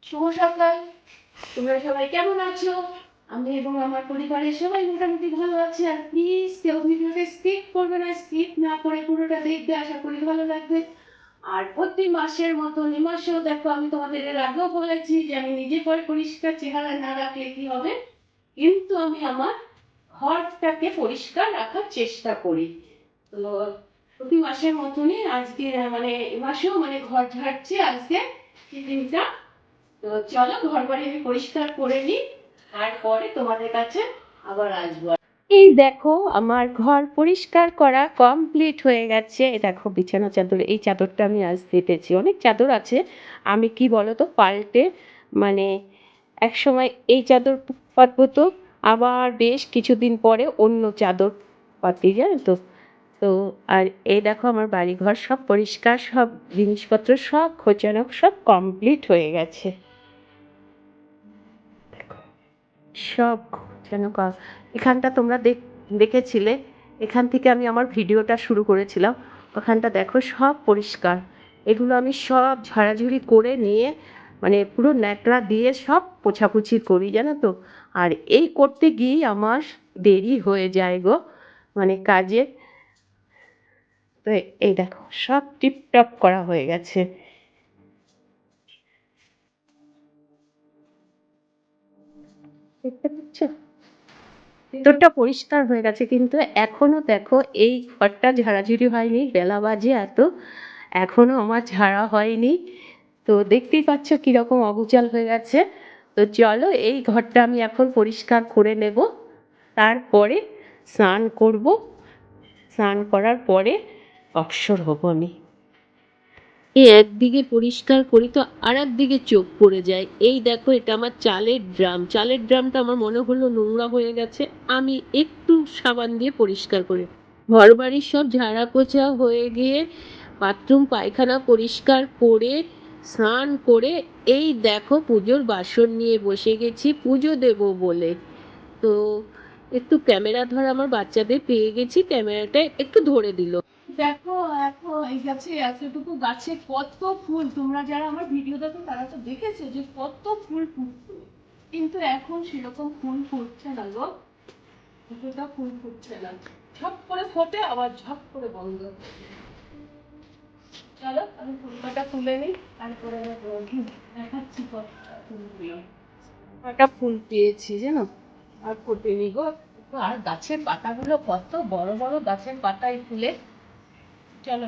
শুভ সকাল। তোমরা সবাই কেমন আছো? আমি এবং আমার পরিবারের সবাই মোটামুটি ভালো আছি। আর প্লিজ কেউ ভিডিওটা স্কিপ করবে না, স্কিপ না করে পুরোটা দেখবে, আশা করি ভালো লাগবে। আর প্রতি মাসের মতো এই মাসেও দেখো, আমি তোমাদের এর আগেও বলেছি যে আমি নিজে পরিষ্কার চেহারা না রাখলে কি হবে, কিন্তু আমি আমার ঘরটাকে পরিষ্কার রাখার চেষ্টা করি। তো প্রতি মাসের মতনই আজকে মানে এ মাসেও মানে ঘর ঝাড়ছি আজকে দিনটা। তো চলো ঘর বাড়ি আমি পরিষ্কার করে নিই, তারপরে তোমাদের কাছে আবার আসবো। এই দেখো আমার ঘর পরিষ্কার করা কমপ্লিট হয়ে গেছে। এই দেখো বিছানা চাদর, এই চাদরটা আমি আজ পেতেছি। অনেক চাদর আছে, আমি কি বলতো পাল্টে মানে এক সময় এই চাদর পাতবো, তো আবার বেশ কিছুদিন পরে অন্য চাদর পাতি, জানো তো। তো আর এই দেখো আমার বাড়িঘর সব পরিষ্কার, সব জিনিসপত্র সব গোছানো, সব কমপ্লিট হয়ে গেছে। সব যেন এখানটা তোমরা দেখেছিলে, এখান থেকে আমি আমার ভিডিওটা শুরু করেছিলাম। ওখানটা দেখো সব পরিষ্কার। এগুলো আমি সব ঝাড়াঝুড়ি করে নিয়ে মানে পুরো ন্যাকড়া দিয়ে সব পোছাপুছি করি, জানো তো। আর এই করতে গিয়েই আমার দেরি হয়ে যায় গো, মানে কাজে। তো এই দেখো সব টিপটপ করা হয়ে গেছে। দেখতে পাচ্ছ ভেতরটা পরিষ্কার হয়ে গেছে, কিন্তু এখনো দেখো এই ঘরটা ঝাড়াঝুড়ি হয়নি। বেলা বাজে এত, এখনো আমার ঝাড়া হয়নি। তো দেখতেই পাচ্ছ কিরকম অগোছাল হয়ে গেছে। তো চলো এই ঘরটা আমি এখন পরিষ্কার করে নেব, তারপরে স্নান করব। স্নান করার পরে অবসর হব আমি। এই একদিকে পরিষ্কার করি তো আর একদিকে চোখ পড়ে যায়। এই দেখো এটা আমার চালের ড্রাম, চালের ড্রামটা আমার মনে হলো নোংরা হয়ে গেছে, আমি একটু সাবান দিয়ে পরিষ্কার করি। ঘর বাড়ির সব ঝাড়া পোছা হয়ে গিয়ে বাথরুম পায়খানা পরিষ্কার করে স্নান করে এই দেখো পুজোর বাসন নিয়ে বসে গেছি পুজো দেব বলে। তো একটু ক্যামেরা ধরা আমার বাচ্চাদের পেয়ে গেছি, ক্যামেরাটা একটু ধরে দিল। দেখো এখন এই গাছে এতটুকু গাছে কত ফুল, তোমরা যারা আমার ভিডিও দেখো তারা তো দেখেছো যে কত ফুল ফুটতো, কিন্তু এখন সেরকম ফুল ফুটছে না গো। এতটা ফুল ফুটছে না, ঝপ করে ফোটে আবার ঝপ করে বন্ধ। চলো আমি ফুলটা তুলে নিই, তারপরে দেখাচ্ছি কতটা ফুল পেয়েছি জানো, আর ফোটেনি গো। আর গাছের পাতাগুলো কত বড় বড় গাছের পাতা এই ফুলে। চলো